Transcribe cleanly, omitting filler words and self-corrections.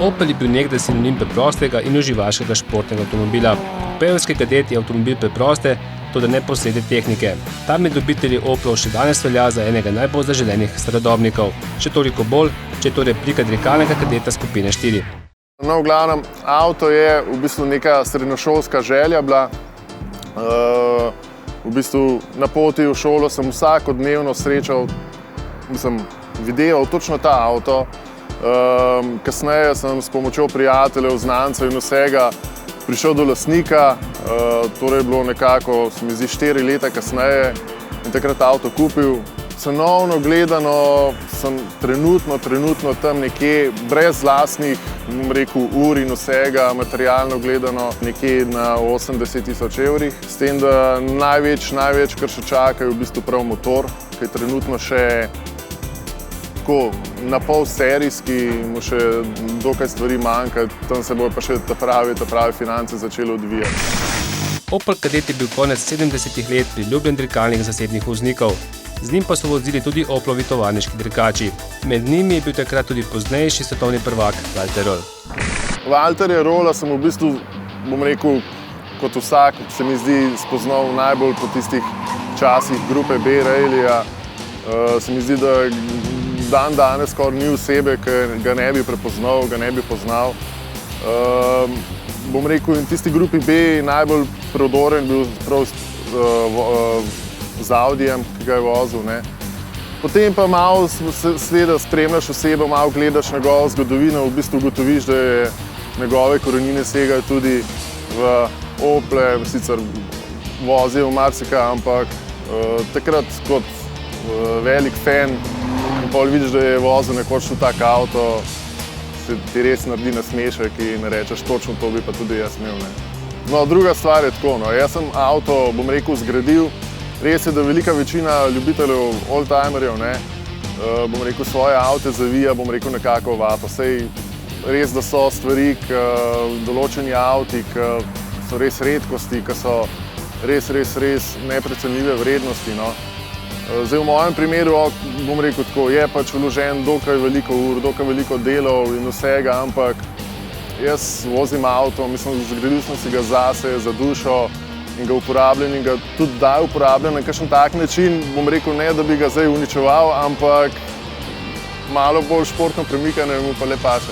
Opel je bil nekdaj sinonim preprostega in uživaškega športnega avtomobila. Opelski Kadett je avtomobil preproste, toda neposredne tehnike. Ta med ljubitelji Oplov še danes velja za enega najbolj zaželenih starodobnikov. Še toliko bolj, če je to replika dirkalnega Kadeta skupine 4. No, v glavnem, avto je v bistvu neka srednjošolska želja bila. V bistvu na poti v šolo sem vsakodnevno srečal, videval točno ta avto. Kasneje sem s pomočjo prijateljev, znancev in vsega prišel do lastnika, torej je bilo nekako, se mi zdi, 4 leta kasneje in takrat avto kupil. Cenovno gledano sem trenutno tam nekje brez lastnih, ur in vsega, materialno gledano nekje na 80 000 evrih. S tem, da največ, kar še čaka, je v bistvu prav motor, ki je trenutno še tako na pol serijski, mu še dokaj stvari manjka, tam se bojo pa še ta pravi finance začele odvijati. Opel Kadett je bil konec 70-ih let priljubljen dirkalnik zasebnih voznikov. Z njim pa so vozili tudi Oplovi tovarniški dirkači. Med njimi je bil takrat tudi poznejši svetovni prvak Walter Röhrl. Walterja Röhrla sem v bistvu, kot vsak, se mi zdi, spoznal najbolj po tistih časih grupe B Rallija. Se mi zdi, da danes skoraj ni osebe, ki ga ne bi prepoznal, ga ne bi poznal. In tisti grupi B najbolj prodoren bil prav z Audijem, ki ga je vozil. Potem pa malo seveda spremljaš osebo, malo gledaš njegovo zgodovino, v bistvu ugotoviš, da je njegove korenine segajo tudi v Ople, sicer vozil marsikaj, ampak takrat kot velik fan in pol vidiš, da je vozil nekoč v tak avto, se ti res naredi nasmešek in rečeš, točno to bi pa tudi jaz imel. No, druga stvar je tako, jaz sem avto, zgradil. Res je, da velika večina ljubiteljev oldtimerjev, svoje avte zavija, nekako v avto. Sej res, da so stvari, določeni avti, ki so res redkosti, ki so res neprecenljive vrednosti. Zdaj, v mojem primeru, tako, je pač vložen dokaj veliko ur, dokaj veliko delov in vsega, ampak jaz vozim avto, zgradil sem si ga zase, za dušo in ga uporabljam in ga tudi daj uporabljam na kakšen tak način, ne, da bi ga zdaj uničeval, ampak malo bolj športno premikanje mu pa le paše.